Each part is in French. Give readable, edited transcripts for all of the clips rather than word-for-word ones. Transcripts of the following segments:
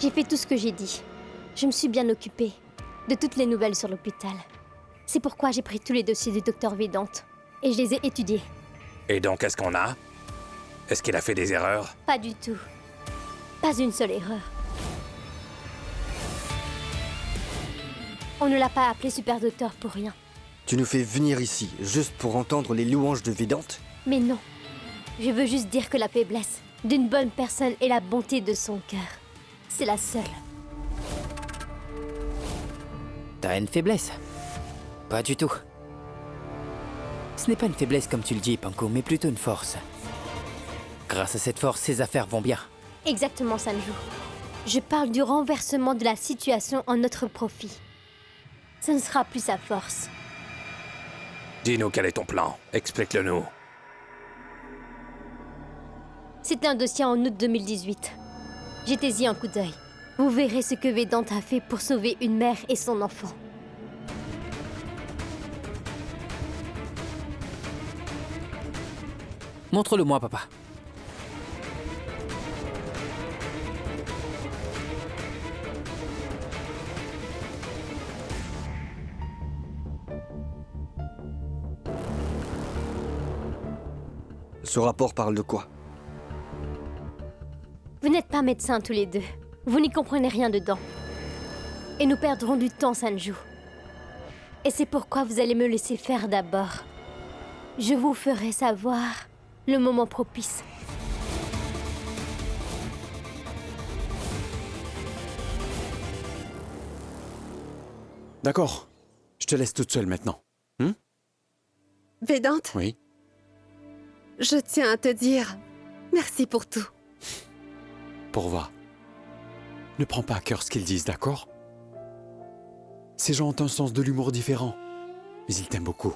J'ai fait tout ce que j'ai dit. Je me suis bien occupée de toutes les nouvelles sur l'hôpital. C'est pourquoi j'ai pris tous les dossiers du docteur Vedante et je les ai étudiés. Et donc, qu'est-ce qu'on a? Est-ce qu'il a fait des erreurs? Pas du tout. Pas une seule erreur. On ne l'a pas appelé Super Docteur pour rien. Tu nous fais venir ici, juste pour entendre les louanges de Vedante? Mais non. Je veux juste dire que la faiblesse d'une bonne personne est la bonté de son cœur. C'est la seule. T'as une faiblesse? Pas du tout. Ce n'est pas une faiblesse comme tu le dis, Panko, mais plutôt une force. Grâce à cette force, ses affaires vont bien. Exactement, Sanju. Je parle du renversement de la situation en notre profit. Ce ne sera plus sa force. Dis-nous quel est ton plan. Explique-le-nous. C'est un dossier en août 2018. Jetez-y un coup d'œil. Vous verrez ce que Vedante a fait pour sauver une mère et son enfant. Montre-le-moi, papa. Ce rapport parle de quoi? Vous n'êtes pas médecins tous les deux. Vous n'y comprenez rien dedans. Et nous perdrons du temps, Sanju. Et c'est pourquoi vous allez me laisser faire d'abord. Je vous ferai savoir le moment propice. D'accord. Je te laisse toute seule maintenant. Vedante, Oui. je tiens à te dire merci pour tout. Pourva. Ne prends pas à cœur ce qu'ils disent, d'accord? Ces gens ont un sens de l'humour différent, mais ils t'aiment beaucoup.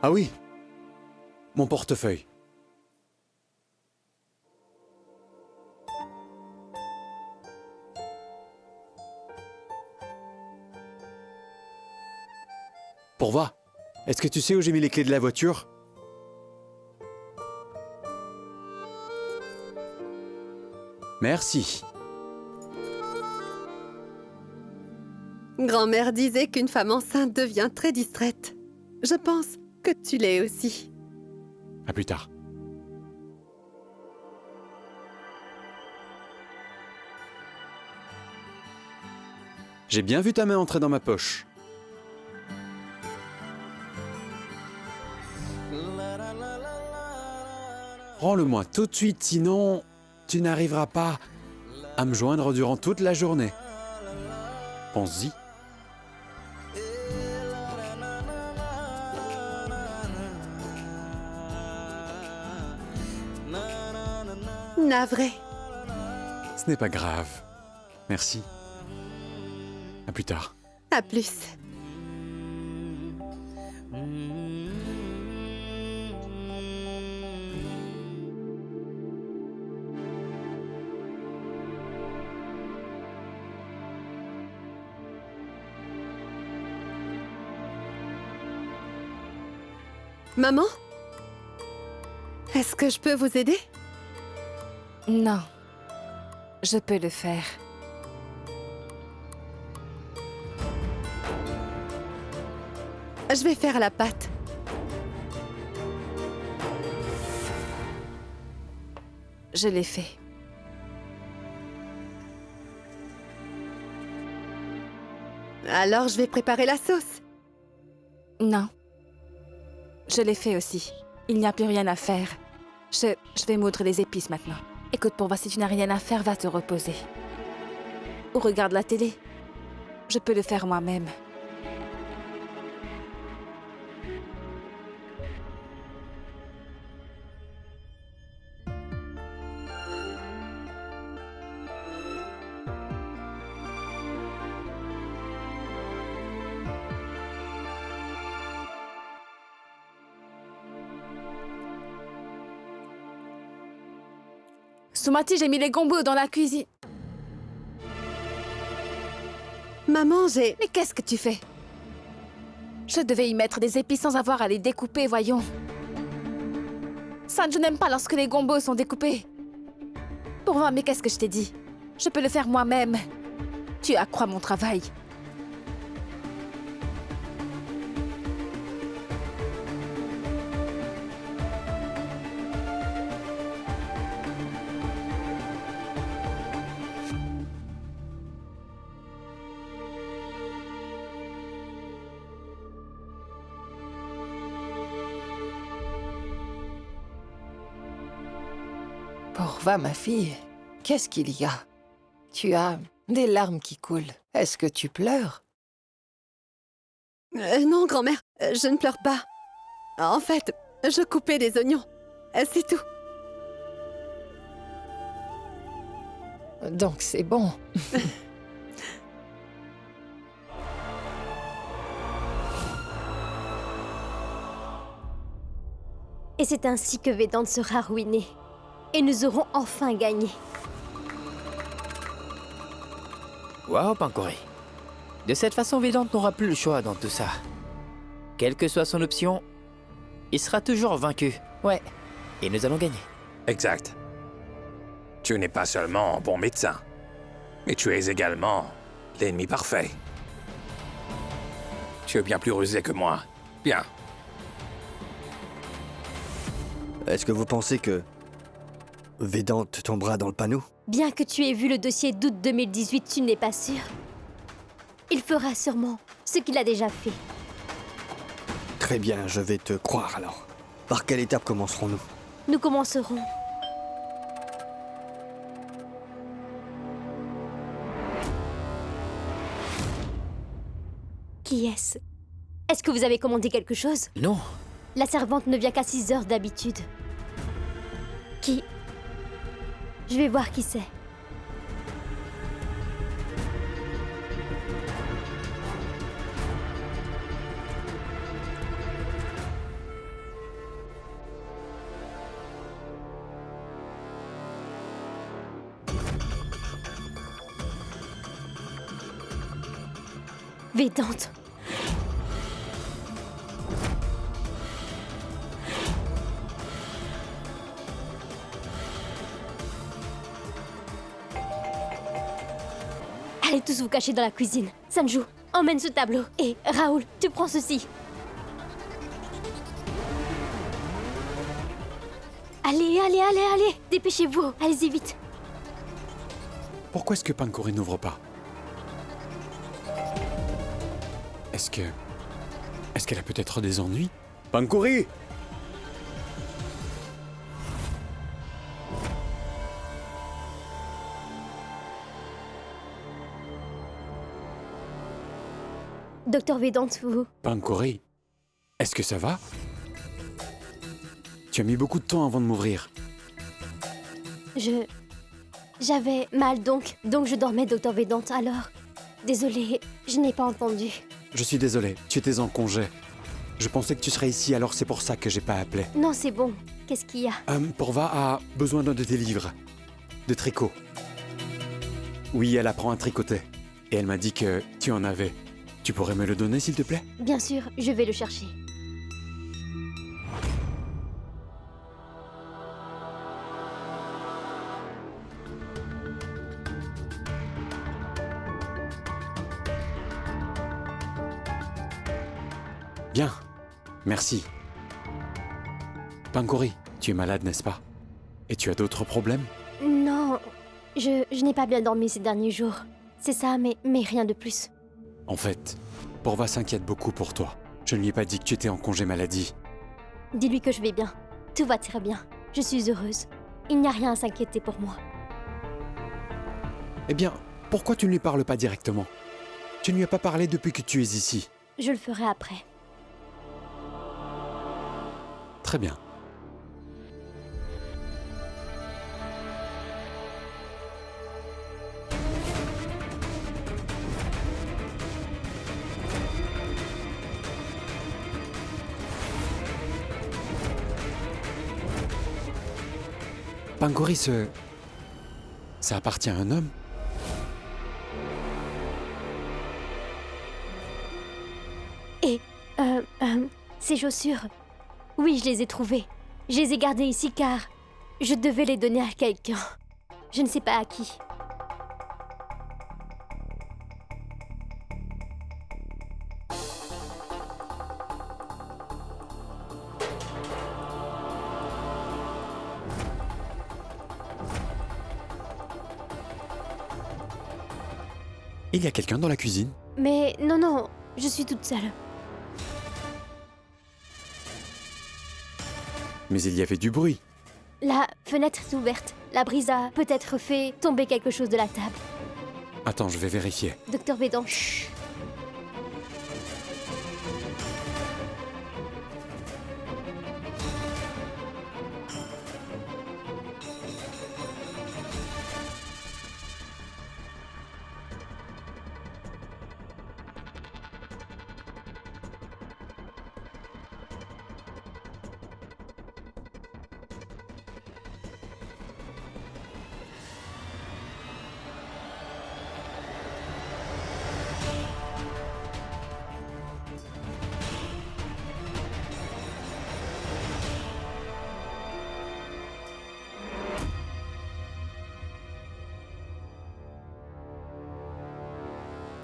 Ah oui, mon portefeuille. Pourva, est-ce que tu sais où j'ai mis les clés de la voiture? Merci. Grand-mère disait qu'une femme enceinte devient très distraite. Je pense que tu l'es aussi. À plus tard. J'ai bien vu ta main entrer dans ma poche. Rends-le-moi tout de suite, sinon tu n'arriveras pas à me joindre durant toute la journée. Pense-y. Navré. Ce n'est pas grave. Merci. À plus tard. À plus. Maman? Est-ce que je peux vous aider? Non. Je peux le faire. Je vais faire la pâte. Je l'ai fait. Alors je vais préparer la sauce. Non. Je l'ai fait aussi. Il n'y a plus rien à faire. Je vais moudre les épices maintenant. Écoute, pour voir si tu n'as rien à faire, va te reposer. Ou regarde la télé. Je peux le faire moi-même. Soumati, j'ai mis les gombos dans la cuisine. Maman, j'ai... Mais qu'est-ce que tu fais? Je devais y mettre des épices sans avoir à les découper, voyons. Ça, je n'aime pas lorsque les gombos sont découpés. Pour moi, mais qu'est-ce que je t'ai dit? Je peux le faire moi-même. Tu accrois mon travail. Porva, ma fille, qu'est-ce qu'il y a? Tu as des larmes qui coulent. Est-ce que tu pleures? Non, grand-mère, je ne pleure pas. En fait, je coupais des oignons. C'est tout. Donc c'est bon. Et c'est ainsi que Vedant sera ruiné. Et nous aurons enfin gagné. Waouh, Pankori. De cette façon, Vedant n'aura plus le choix dans tout ça. Quelle que soit son option, il sera toujours vaincu. Ouais. Et nous allons gagner. Exact. Tu n'es pas seulement un bon médecin, mais tu es également l'ennemi parfait. Tu es bien plus rusé que moi. Bien. Est-ce que vous pensez que Vedant tombera dans le panneau? Bien que tu aies vu le dossier d'août 2018, tu n'es pas sûr. Il fera sûrement ce qu'il a déjà fait. Très bien, je vais te croire alors. Par quelle étape commencerons-nous? Nous commencerons. Qui est-ce? Est-ce que vous avez commandé quelque chose? Non. La servante ne vient qu'à 6 heures d'habitude. Qui? Je vais voir qui c'est. Vedant. Allez tous vous cacher dans la cuisine. Sanju, emmène ce tableau. Et Raoul, tu prends ceci. Allez, allez, allez, allez. Dépêchez-vous. Allez-y vite. Pourquoi est-ce que Pankori n'ouvre pas? Est-ce qu'elle a peut-être des ennuis? Pankori! Docteur Vedant, vous... Pankori, est-ce que ça va? Tu as mis beaucoup de temps avant de m'ouvrir. J'avais mal donc je dormais, Docteur Vedant, alors... Désolée, je n'ai pas entendu. Je suis désolé, tu étais en congé. Je pensais que tu serais ici, alors c'est pour ça que j'ai pas appelé. Non, c'est bon. Qu'est-ce qu'il y a? Porva a besoin d'un de tes livres. De tricot. Oui, elle apprend à tricoter. Et elle m'a dit que tu en avais. Tu pourrais me le donner, s'il te plaît? Bien sûr, je vais le chercher. Bien, merci. Pankori, tu es malade, n'est-ce pas? Et tu as d'autres problèmes? Non, je n'ai pas bien dormi ces derniers jours. C'est ça, mais rien de plus. En fait, Porva s'inquiète beaucoup pour toi. Je ne lui ai pas dit que tu étais en congé maladie. Dis-lui que je vais bien. Tout va très bien. Je suis heureuse. Il n'y a rien à s'inquiéter pour moi. Eh bien, pourquoi tu ne lui parles pas directement? Tu ne lui as pas parlé depuis que tu es ici. Je le ferai après. Très bien. Pankori, ça appartient à un homme? Et, ces chaussures, oui, je les ai trouvées. Je les ai gardées ici car je devais les donner à quelqu'un. Je ne sais pas à qui. Il y a quelqu'un dans la cuisine? Mais non, non, je suis toute seule. Mais il y avait du bruit. La fenêtre est ouverte. La brise a peut-être fait tomber quelque chose de la table. Attends, je vais vérifier. Docteur Védan.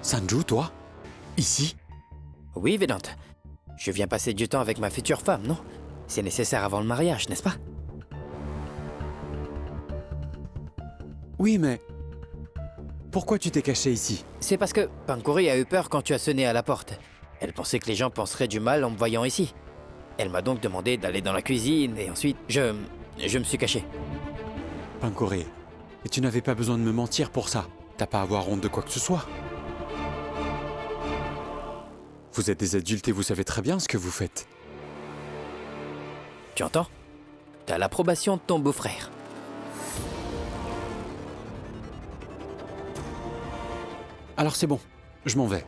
Sanju, toi? Ici? Oui, Vedant. Je viens passer du temps avec ma future femme, non? C'est nécessaire avant le mariage, n'est-ce pas? Oui, mais... Pourquoi tu t'es caché ici? C'est parce que Pankuri a eu peur quand tu as sonné à la porte. Elle pensait que les gens penseraient du mal en me voyant ici. Elle m'a donc demandé d'aller dans la cuisine et ensuite, je me suis caché. Pankuri, et tu n'avais pas besoin de me mentir pour ça. T'as pas à avoir honte de quoi que ce soit. Vous êtes des adultes et vous savez très bien ce que vous faites. Tu entends? T'as l'approbation de ton beau-frère. Alors c'est bon, je m'en vais.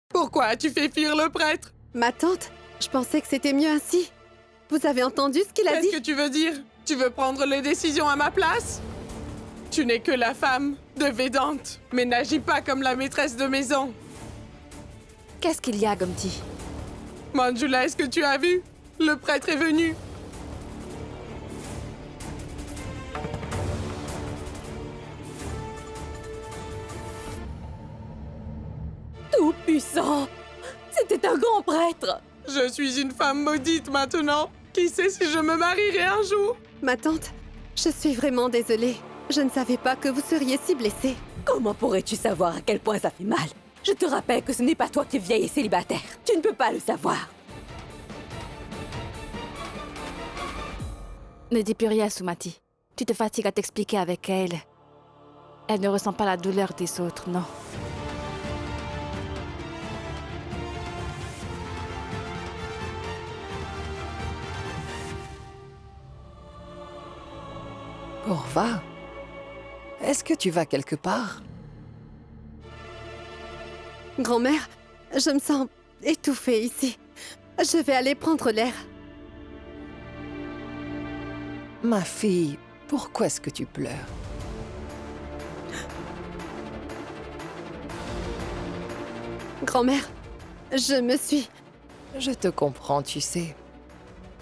Pourquoi as-tu fait fuir le prêtre? Ma tante, je pensais que c'était mieux ainsi. Vous avez entendu ce qu'il a dit? Qu'est-ce que tu veux dire? Tu veux prendre les décisions à ma place? Tu n'es que la femme de Vedant, mais n'agis pas comme la maîtresse de maison. Qu'est-ce qu'il y a, Gomti? Manjula, est-ce que tu as vu? Le prêtre est venu. Tout-puissant! C'était un grand prêtre! Je suis une femme maudite maintenant. Qui sait si je me marierai un jour? Ma tante, je suis vraiment désolée. Je ne savais pas que vous seriez si blessée. Comment pourrais-tu savoir à quel point ça fait mal? Je te rappelle que ce n'est pas toi qui es vieille et célibataire. Tu ne peux pas le savoir. Ne dis plus rien, Sumati. Tu te fatigues à t'expliquer avec elle. Elle ne ressent pas la douleur des autres, non. Pourva, est-ce que tu vas quelque part? Grand-mère, je me sens étouffée ici. Je vais aller prendre l'air. Ma fille, pourquoi est-ce que tu pleures? Grand-mère, je me suis... Je te comprends, tu sais.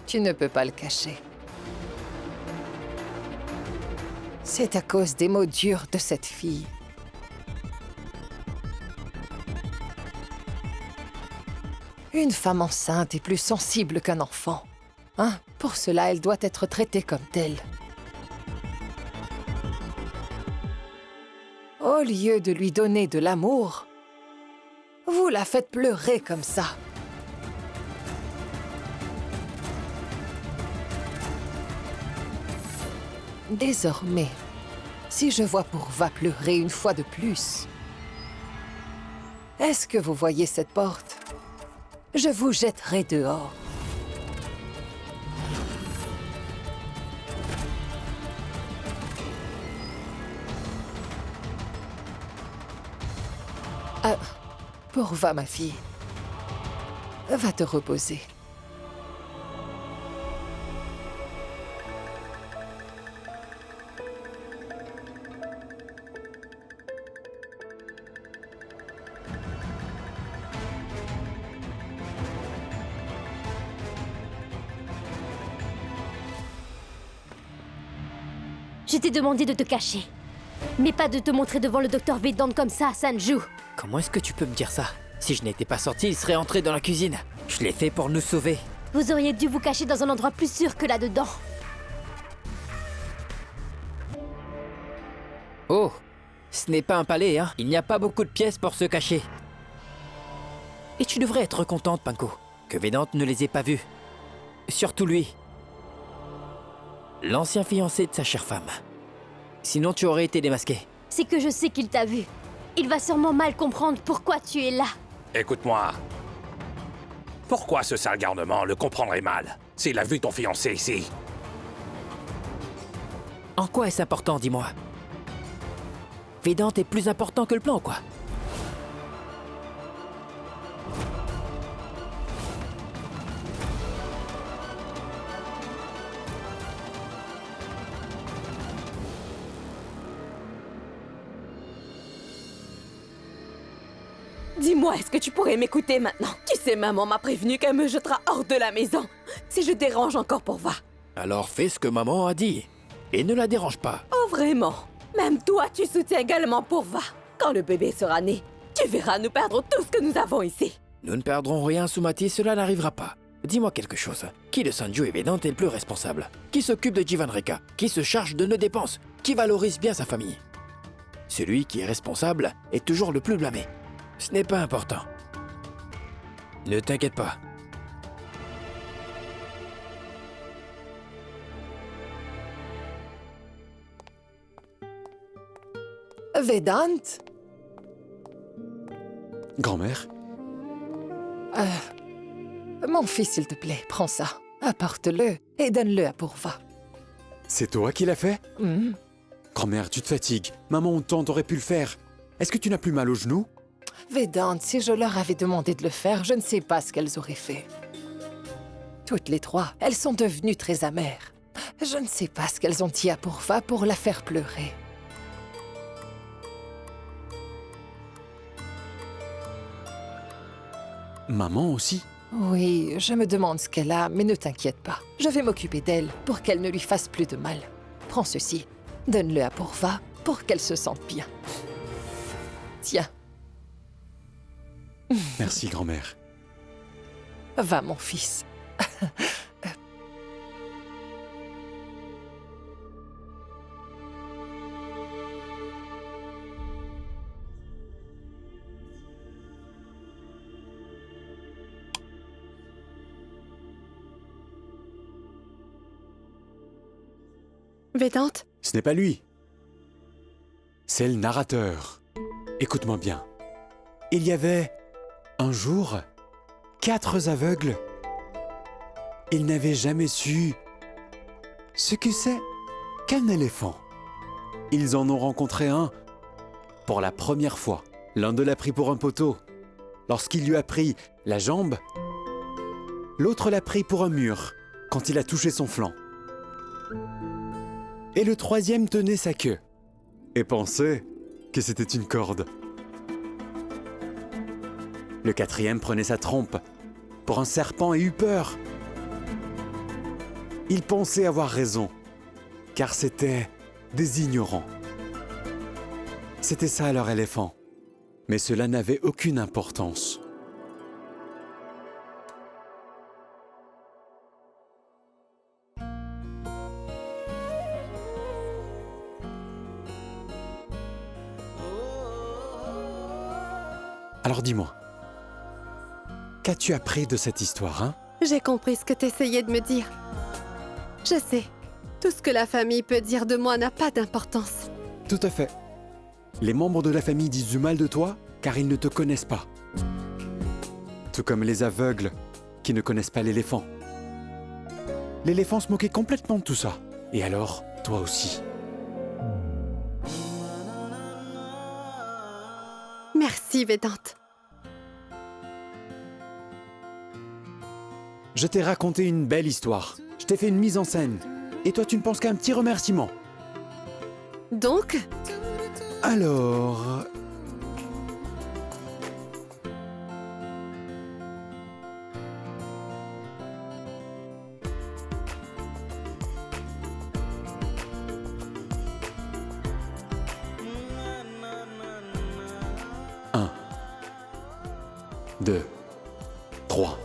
Tu ne peux pas le cacher. C'est à cause des mots durs de cette fille. Une femme enceinte est plus sensible qu'un enfant. Hein? Pour cela, elle doit être traitée comme telle. Au lieu de lui donner de l'amour, vous la faites pleurer comme ça. Désormais, si je vois Pourva pleurer une fois de plus, est-ce que vous voyez cette porte? Je vous jetterai dehors. Pourva, ma fille. Va te reposer. Je t'ai demandé de te cacher. Mais pas de te montrer devant le docteur Vedant comme ça, Sanju. Comment est-ce que tu peux me dire ça? Si je n'étais pas sorti, il serait entré dans la cuisine. Je l'ai fait pour nous sauver. Vous auriez dû vous cacher dans un endroit plus sûr que là-dedans. Oh, ce n'est pas un palais, hein. Il n'y a pas beaucoup de pièces pour se cacher. Et tu devrais être contente, Panko, que Vedant ne les ait pas vus. Surtout lui. L'ancien fiancé de sa chère femme. Sinon, tu aurais été démasqué. C'est que je sais qu'il t'a vu. Il va sûrement mal comprendre pourquoi tu es là. Écoute-moi. Pourquoi ce sale garnement le comprendrait mal s'il a vu ton fiancé ici? En quoi est-ce important, dis-moi? Vedant est plus important que le plan, quoi. Dis-moi, est-ce que tu pourrais m'écouter maintenant? Tu sais, maman m'a prévenu qu'elle me jettera hors de la maison si je dérange encore Pourva. Alors fais ce que maman a dit. Et ne la dérange pas. Oh, vraiment? Même toi, tu soutiens également Pourva. Quand le bébé sera né, tu verras, nous perdrons tout ce que nous avons ici. Nous ne perdrons rien, Sumati, cela n'arrivera pas. Dis-moi quelque chose. Qui de Sanju et Vedant est le plus responsable? Qui s'occupe de Jivanreka? Qui se charge de nos dépenses? Qui valorise bien sa famille? Celui qui est responsable est toujours le plus blâmé. Ce n'est pas important. Ne t'inquiète pas. Vedant? Grand-mère? Mon fils, s'il te plaît, prends ça. Apporte-le et donne-le à Pourva. C'est toi qui l'as fait? Grand-mère, tu te fatigues. Maman ou tante aurait pu le faire. Est-ce que tu n'as plus mal aux genoux? Vedant, si je leur avais demandé de le faire, je ne sais pas ce qu'elles auraient fait. Toutes les trois, elles sont devenues très amères. Je ne sais pas ce qu'elles ont dit à Pourva pour la faire pleurer. Maman aussi? Oui, je me demande ce qu'elle a, mais ne t'inquiète pas. Je vais m'occuper d'elle pour qu'elle ne lui fasse plus de mal. Prends ceci, donne-le à Pourva pour qu'elle se sente bien. Tiens. Merci, grand-mère. Va, mon fils. Vedant? Ce n'est pas lui. C'est le narrateur. Écoute-moi bien. Il y avait, un jour, 4 aveugles. Ils n'avaient jamais su ce que c'est qu'un éléphant. Ils en ont rencontré un pour la première fois. L'un d'eux l'a pris pour un poteau. Lorsqu'il lui a pris la jambe, l'autre l'a pris pour un mur quand il a touché son flanc. Et le troisième tenait sa queue et pensait que c'était une corde. Le quatrième prenait sa trompe pour un serpent et eut peur. Il pensait avoir raison, car c'était des ignorants. C'était ça leur éléphant, mais cela n'avait aucune importance. Alors dis-moi, qu'as-tu appris de cette histoire, hein? J'ai compris ce que t'essayais de me dire. Je sais. Tout ce que la famille peut dire de moi n'a pas d'importance. Tout à fait. Les membres de la famille disent du mal de toi car ils ne te connaissent pas. Tout comme les aveugles qui ne connaissent pas l'éléphant. L'éléphant se moquait complètement de tout ça. Et alors, toi aussi. Merci, Vedant. Je t'ai raconté une belle histoire. Je t'ai fait une mise en scène. Et toi, tu ne penses qu'à un petit remerciement. Donc? Alors... 2, 3.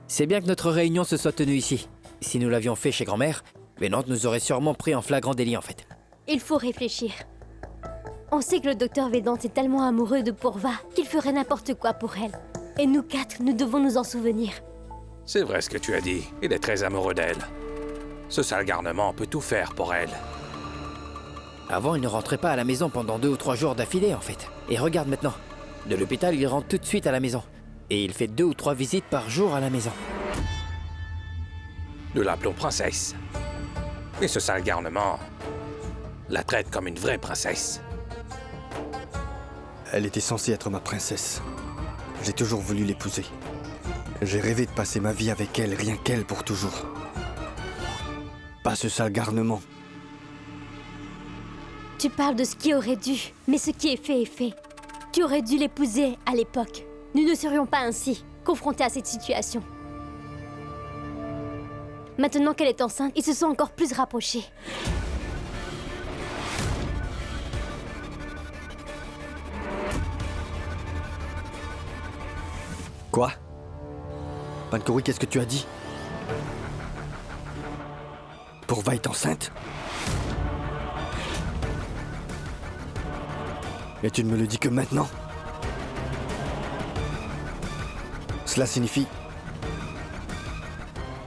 C'est bien que notre réunion se soit tenue ici. Si nous l'avions fait chez grand-mère, Védante nous aurait sûrement pris en flagrant délit en fait. Il faut réfléchir. On sait que le docteur Védante est tellement amoureux de Purva qu'il ferait n'importe quoi pour elle. Et nous quatre, nous devons nous en souvenir. C'est vrai ce que tu as dit. Il est très amoureux d'elle. Ce sale garnement peut tout faire pour elle. Avant, il ne rentrait pas à la maison pendant 2 ou 3 jours d'affilée en fait. Et regarde maintenant. De l'hôpital, il rentre tout de suite à la maison. Et il fait 2 ou 3 visites par jour à la maison. Nous l'appelons princesse. Et ce sale garnement la traite comme une vraie princesse. Elle était censée être ma princesse. J'ai toujours voulu l'épouser. J'ai rêvé de passer ma vie avec elle, rien qu'elle pour toujours. Pas ce sale garnement. Tu parles de ce qui aurait dû, mais ce qui est fait est fait. Tu aurais dû l'épouser à l'époque. Nous ne serions pas ainsi, confrontés à cette situation. Maintenant qu'elle est enceinte, ils se sont encore plus rapprochés. Quoi? Pankori, qu'est-ce que tu as dit? Purva est enceinte? Et tu ne me le dis que maintenant? Cela signifie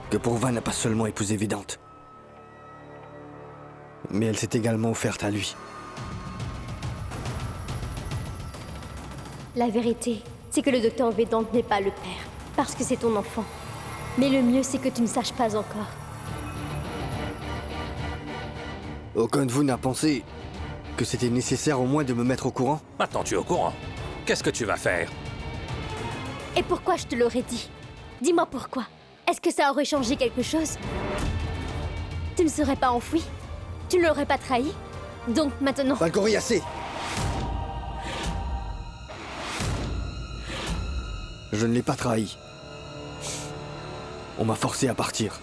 que Purva n'a pas seulement épousé Védante, mais elle s'est également offerte à lui. La vérité, c'est que le docteur Védante n'est pas le père, parce que c'est ton enfant. Mais le mieux, c'est que tu ne saches pas encore. Aucun de vous n'a pensé que c'était nécessaire au moins de me mettre au courant? Maintenant tu es au courant. Qu'est-ce que tu vas faire? Et pourquoi je te l'aurais dit? Dis-moi pourquoi. Est-ce que ça aurait changé quelque chose? Tu ne serais pas enfoui? Tu ne l'aurais pas trahi? Donc maintenant... Pankori, assez! Je ne l'ai pas trahi. On m'a forcé à partir.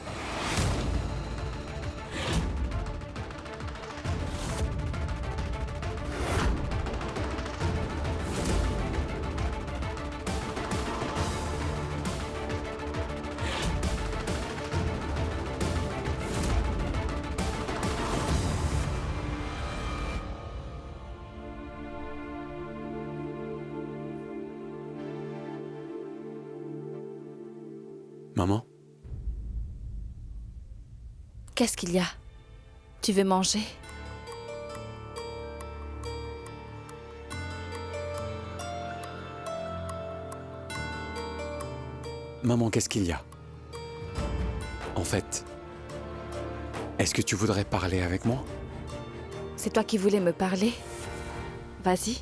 Maman? Qu'est-ce qu'il y a? Tu veux manger? Maman, qu'est-ce qu'il y a? En fait, est-ce que tu voudrais parler avec moi? C'est toi qui voulais me parler? Vas-y.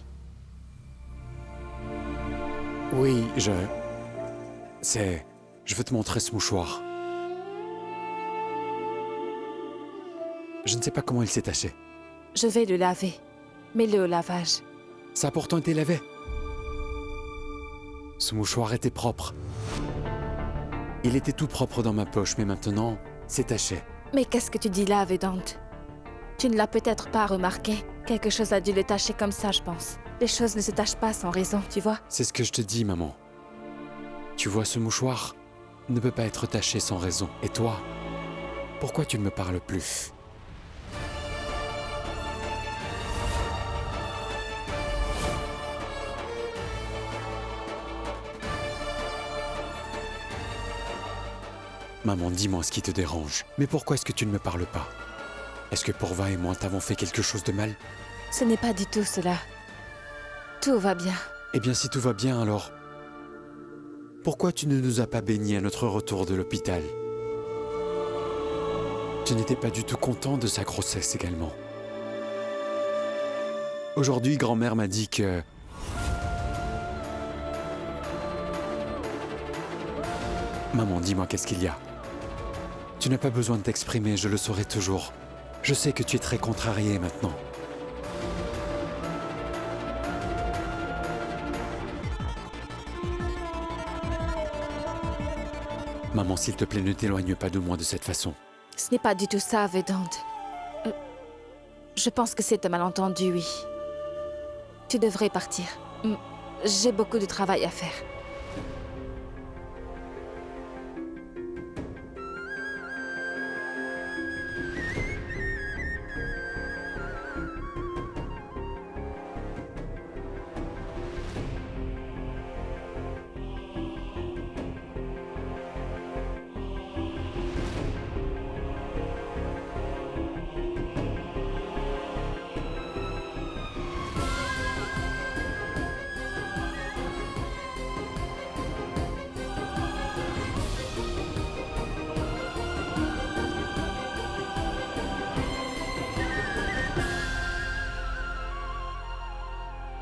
Oui, je veux te montrer ce mouchoir. Je ne sais pas comment il s'est taché. Je vais le laver. Mets-le au lavage. Ça a pourtant été lavé. Ce mouchoir était propre. Il était tout propre dans ma poche, mais maintenant, c'est taché. Mais qu'est-ce que tu dis là, Védante? Tu ne l'as peut-être pas remarqué. Quelque chose a dû le tacher comme ça, je pense. Les choses ne se tachent pas sans raison, tu vois? C'est ce que je te dis, maman. Tu vois, ce mouchoir ne peut pas être taché sans raison. Et toi, pourquoi tu ne me parles plus? Maman, dis-moi ce qui te dérange. Mais pourquoi est-ce que tu ne me parles pas? Est-ce que Purva et moi t'avons fait quelque chose de mal? Ce n'est pas du tout cela. Tout va bien. Eh bien, si tout va bien, alors... pourquoi tu ne nous as pas bénis à notre retour de l'hôpital? Tu n'étais pas du tout content de sa grossesse également. Aujourd'hui, grand-mère m'a dit que... Maman, dis-moi qu'est-ce qu'il y a. Tu n'as pas besoin de t'exprimer, je le saurai toujours. Je sais que tu es très contrariée maintenant. Maman, s'il te plaît, ne t'éloigne pas de moi de cette façon. Ce n'est pas du tout ça, Vedant. Je pense que c'est un malentendu, oui. Tu devrais partir. J'ai beaucoup de travail à faire.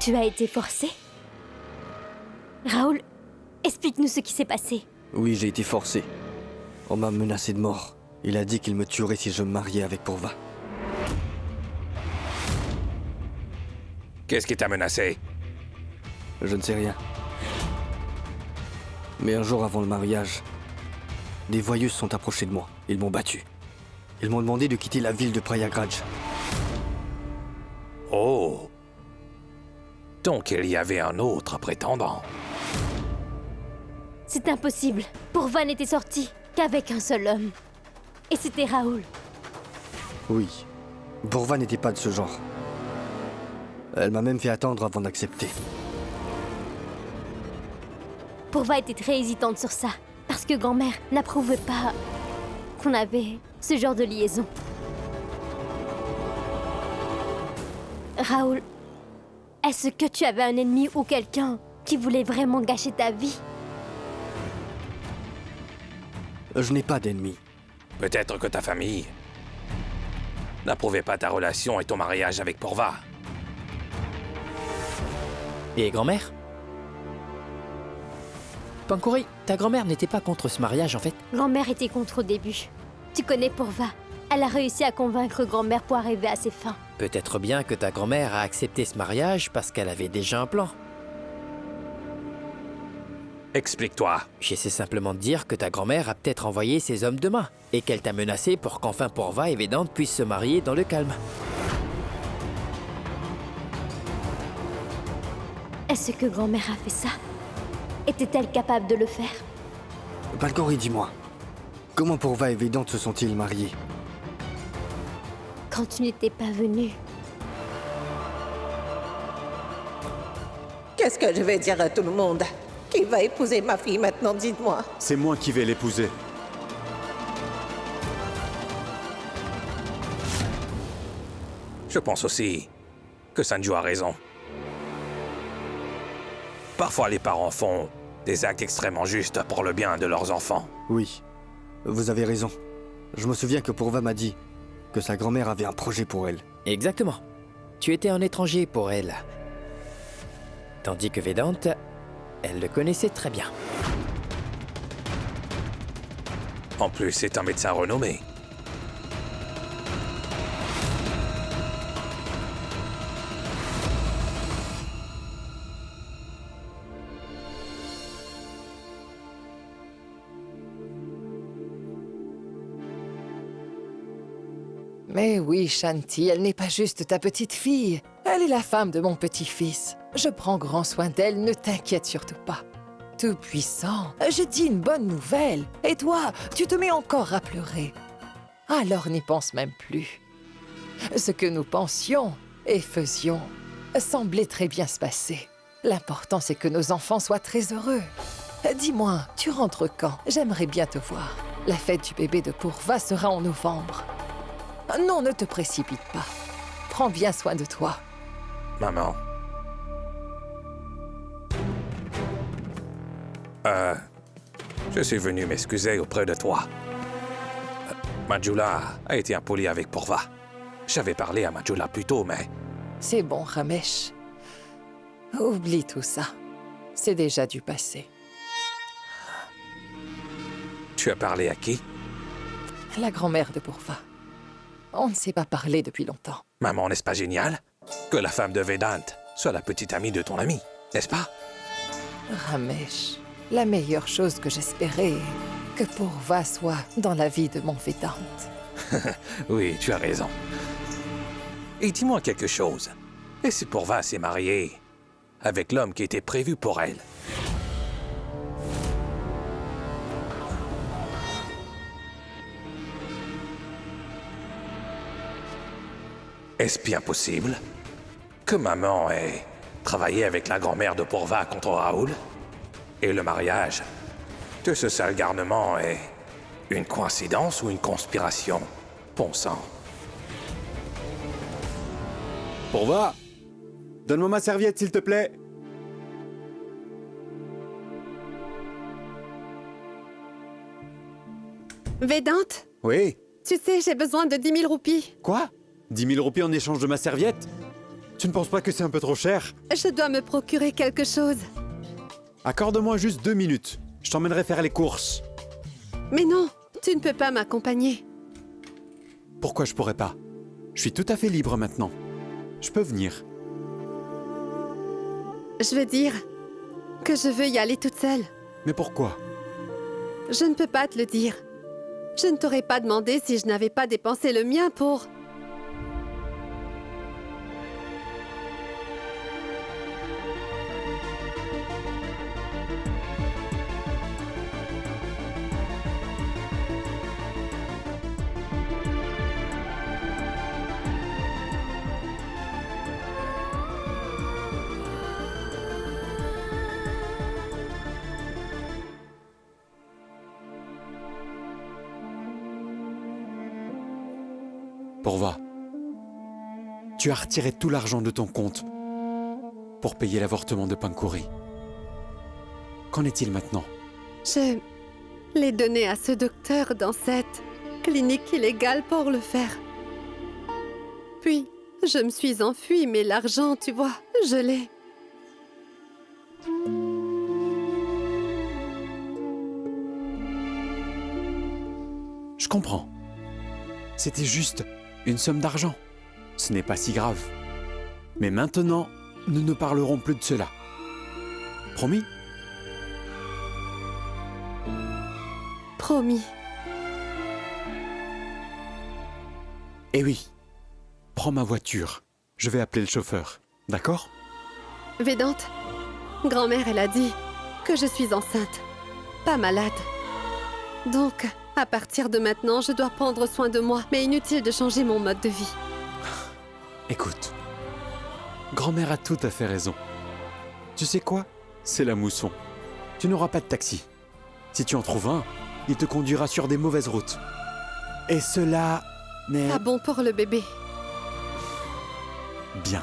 Tu as été forcé? Raoul, explique-nous ce qui s'est passé. Oui, j'ai été forcé. On m'a menacé de mort. Il a dit qu'il me tuerait si je me mariais avec Purva. Qu'est-ce qui t'a menacé? Je ne sais rien. Mais un jour avant le mariage, des voyous se sont approchés de moi. Ils m'ont battu. Ils m'ont demandé de quitter la ville de Prayagraj. Oh! Donc il y avait un autre prétendant. C'est impossible. Purva n'était sorti qu'avec un seul homme. Et c'était Raoul. Oui. Purva n'était pas de ce genre. Elle m'a même fait attendre avant d'accepter. Purva était très hésitante sur ça, parce que grand-mère n'approuvait pas qu'on avait ce genre de liaison. Raoul, est-ce que tu avais un ennemi ou quelqu'un qui voulait vraiment gâcher ta vie? Je n'ai pas d'ennemi. Peut-être que ta famille n'approuvait pas ta relation et ton mariage avec Purva. Et grand-mère? Pankuri, ta grand-mère n'était pas contre ce mariage en fait? Grand-mère était contre au début. Tu connais Purva. Elle a réussi à convaincre grand-mère pour arriver à ses fins. Peut-être bien que ta grand-mère a accepté ce mariage parce qu'elle avait déjà un plan. Explique-toi. J'essaie simplement de dire que ta grand-mère a peut-être envoyé ses hommes demain et qu'elle t'a menacé pour qu'enfin Purva et Vedant puissent se marier dans le calme. Est-ce que grand-mère a fait ça? Était-elle capable de le faire? Pankuri, dis-moi. Comment Purva et Vedant se sont-ils mariés? Quand tu n'étais pas venu. Qu'est-ce que je vais dire à tout le monde? Qui va épouser ma fille maintenant, dites-moi? C'est moi qui vais l'épouser. Je pense aussi que Sanju a raison. Parfois, les parents font des actes extrêmement justes pour le bien de leurs enfants. Oui, vous avez raison. Je me souviens que Purva m'a dit que sa grand-mère avait un projet pour elle. Exactement. Tu étais un étranger pour elle. Tandis que Vedant, elle le connaissait très bien. En plus, c'est un médecin renommé. Mais oui, Shanti, elle n'est pas juste ta petite fille. Elle est la femme de mon petit-fils. Je prends grand soin d'elle, ne t'inquiète surtout pas. Tout-puissant, je dis une bonne nouvelle. Et toi, tu te mets encore à pleurer. Alors n'y pense même plus. Ce que nous pensions et faisions semblait très bien se passer. L'important, c'est que nos enfants soient très heureux. Dis-moi, tu rentres quand? J'aimerais bien te voir. La fête du bébé de Purva sera en novembre. Non, ne te précipite pas. Prends bien soin de toi. Maman. Je suis venu m'excuser auprès de toi. Majula a été impoli avec Purva. J'avais parlé à Majula plus tôt, mais... C'est bon, Ramesh. Oublie tout ça. C'est déjà du passé. Tu as parlé à qui? La grand-mère de Purva. On ne s'est pas parlé depuis longtemps. Maman, n'est-ce pas génial? Que la femme de Vedant soit la petite amie de ton ami, n'est-ce pas? Ramesh, la meilleure chose que j'espérais est que Purva soit dans la vie de mon Vedant. Oui, tu as raison. Et dis-moi quelque chose. Et si Purva s'est mariée avec l'homme qui était prévu pour elle? Est-ce bien possible que maman ait travaillé avec la grand-mère de Purva contre Raoul? Et le mariage de ce sale garnement est une coïncidence ou une conspiration? Bon sang. Purva, donne-moi ma serviette, s'il te plaît. Vedant, Oui. tu sais, j'ai besoin de 10 000 roupies. Quoi? 10 000 roupies en échange de ma serviette? Tu ne penses pas que c'est un peu trop cher? Je dois me procurer quelque chose. Accorde-moi juste 2 minutes. Je t'emmènerai faire les courses. Mais non, tu ne peux pas m'accompagner. Pourquoi je pourrais pas? Je suis tout à fait libre maintenant. Je peux venir. Je veux dire que je veux y aller toute seule. Mais pourquoi? Je ne peux pas te le dire. Je ne t'aurais pas demandé si je n'avais pas dépensé le mien pour... Purva, tu as retiré tout l'argent de ton compte pour payer l'avortement de Pankuri. Qu'en est-il maintenant? Je l'ai donné à ce docteur dans cette clinique illégale pour le faire. Puis, je me suis enfuie, mais l'argent, tu vois, je l'ai. Je comprends. C'était juste une somme d'argent. Ce n'est pas si grave. Mais maintenant, nous ne parlerons plus de cela. Promis? Promis. Eh oui. Prends ma voiture. Je vais appeler le chauffeur. D'accord? Vedant, grand-mère, elle a dit que je suis enceinte, pas malade. Donc, à partir de maintenant, je dois prendre soin de moi, mais inutile de changer mon mode de vie. Écoute, grand-mère a tout à fait raison. Tu sais quoi? C'est la mousson. Tu n'auras pas de taxi. Si tu en trouves un, il te conduira sur des mauvaises routes. Et cela n'est... Pas bon pour le bébé. Bien.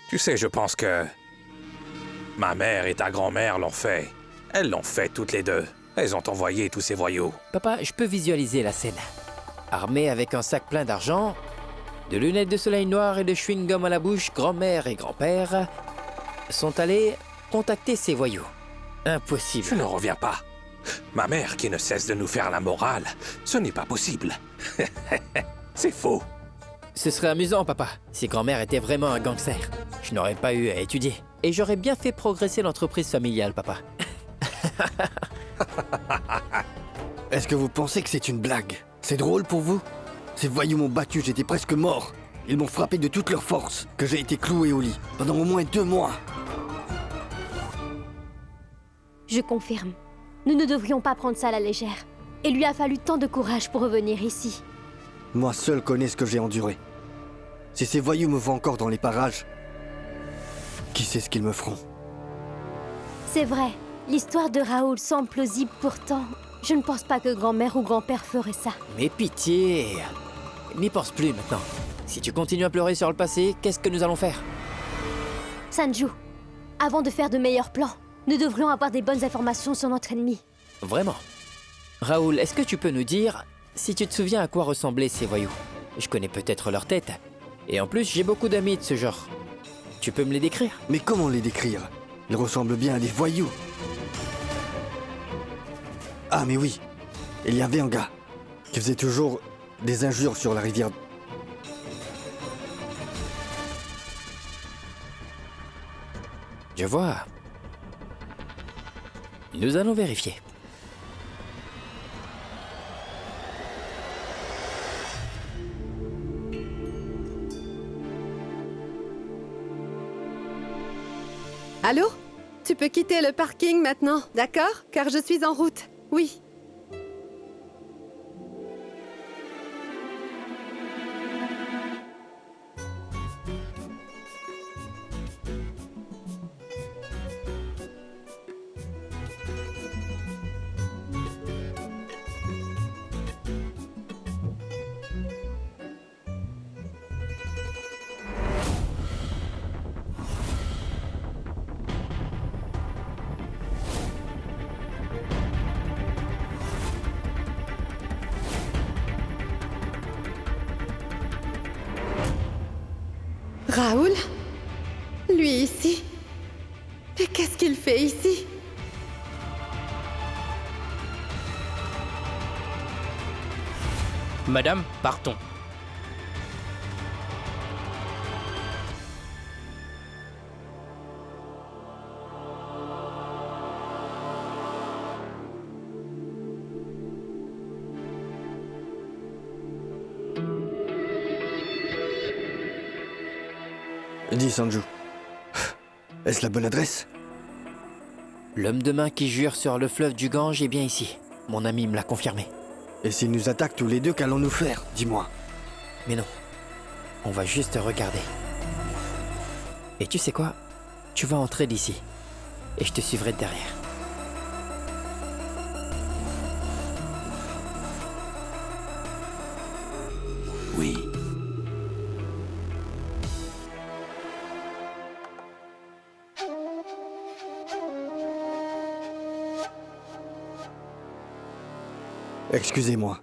Tu sais, je pense que ma mère et ta grand-mère l'ont fait. Elles l'ont fait toutes les deux. Elles ont envoyé tous ces voyous. Papa, je peux visualiser la scène. Armés avec un sac plein d'argent, de lunettes de soleil noir et de chewing-gum à la bouche, grand-mère et grand-père sont allés contacter ces voyous. Impossible. Je ne reviens pas. Ma mère qui ne cesse de nous faire la morale, ce n'est pas possible. C'est faux. Ce serait amusant, papa, si grand-mère était vraiment un gangster. Je n'aurais pas eu à étudier. Et j'aurais bien fait progresser l'entreprise familiale, papa. Est-ce que vous pensez que c'est une blague? C'est drôle pour vous? Ces voyous m'ont battu, j'étais presque mort. Ils m'ont frappé de toute leur force, que j'ai été cloué au lit, pendant au moins 2 mois. Je confirme. Nous ne devrions pas prendre ça à la légère. Il lui a fallu tant de courage pour revenir ici. Moi seul connais ce que j'ai enduré. Si ces voyous me voient encore dans les parages, qui sait ce qu'ils me feront? C'est vrai, l'histoire de Raoul semble plausible pourtant. Je ne pense pas que grand-mère ou grand-père ferait ça. Mais pitié! N'y pense plus maintenant. Si tu continues à pleurer sur le passé, qu'est-ce que nous allons faire? Sanju, avant de faire de meilleurs plans, nous devrions avoir des bonnes informations sur notre ennemi. Vraiment? Raoul, est-ce que tu peux nous dire si tu te souviens à quoi ressemblaient ces voyous? Je connais peut-être leur tête. Et en plus, j'ai beaucoup d'amis de ce genre. Tu peux me les décrire? Mais comment les décrire? Ils ressemblent bien à des voyous. Ah mais oui, il y avait un gars qui faisait toujours des injures sur la rivière. Je vois. Nous allons vérifier. Allô? Tu peux quitter le parking maintenant, d'accord? Car je suis en route. Oui. Raoul? Lui ici? Mais qu'est-ce qu'il fait ici? Madame, partons. Dis Sanju, est-ce la bonne adresse? L'homme de main qui jure sur le fleuve du Gange est bien ici. Mon ami me l'a confirmé. Et s'ils nous attaquent tous les deux, qu'allons-nous faire? Dis-moi. Mais non, on va juste regarder. Et tu sais quoi? Tu vas entrer d'ici. Et je te suivrai de derrière. Oui. Excusez-moi.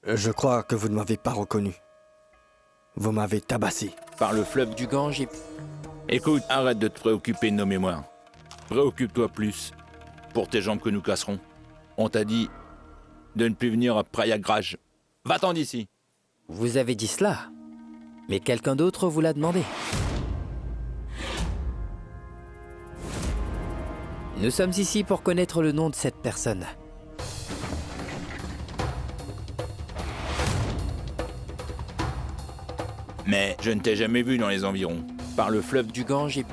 Je crois que vous ne m'avez pas reconnu. Vous m'avez tabassé. Par le fleuve du Gange et... Écoute, arrête de te préoccuper de nos mémoires. Préoccupe-toi plus pour tes jambes que nous casserons. On t'a dit de ne plus venir à Prayagraj. Va-t'en d'ici. Vous avez dit cela, mais quelqu'un d'autre vous l'a demandé. Nous sommes ici pour connaître le nom de cette personne. Mais je ne t'ai jamais vu dans les environs. Par le fleuve du Gange et...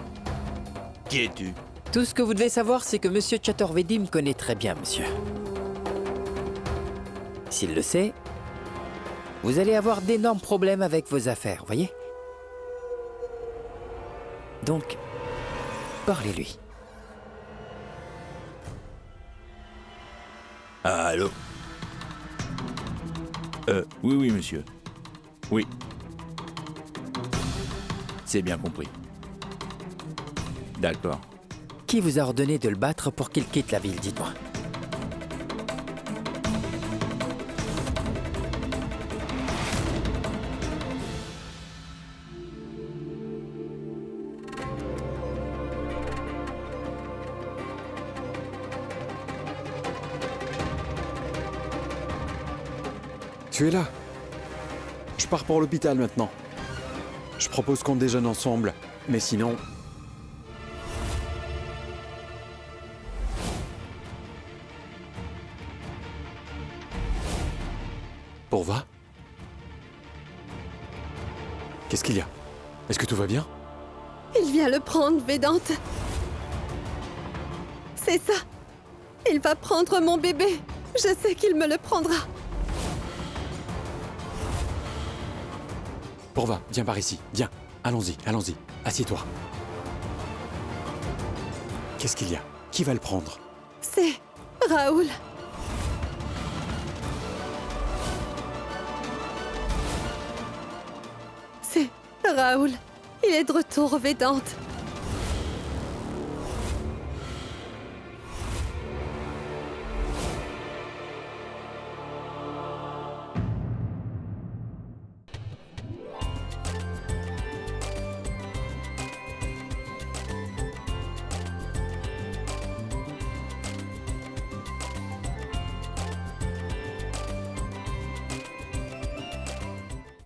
Qui es-tu? Tout ce que vous devez savoir, c'est que Monsieur Chaturvedi me connaît très bien, monsieur. S'il le sait, vous allez avoir d'énormes problèmes avec vos affaires, voyez? Donc, parlez-lui. Ah, allô? Oui, monsieur. Oui. C'est bien compris. D'accord. Qui vous a ordonné de le battre pour qu'il quitte la ville, dites-moi? Tu es là. Je pars pour l'hôpital maintenant. Je propose qu'on déjeune ensemble, mais sinon... Pourva? Qu'est-ce qu'il y a? Est-ce que tout va bien? Il vient le prendre, Vedante. C'est ça. Il va prendre mon bébé. Je sais qu'il me le prendra. Pourva, viens par ici, viens. Allons-y, allons-y. Assieds-toi. Qu'est-ce qu'il y a? Qui va le prendre? C'est Raoul. C'est Raoul. Il est de retour, Vedante.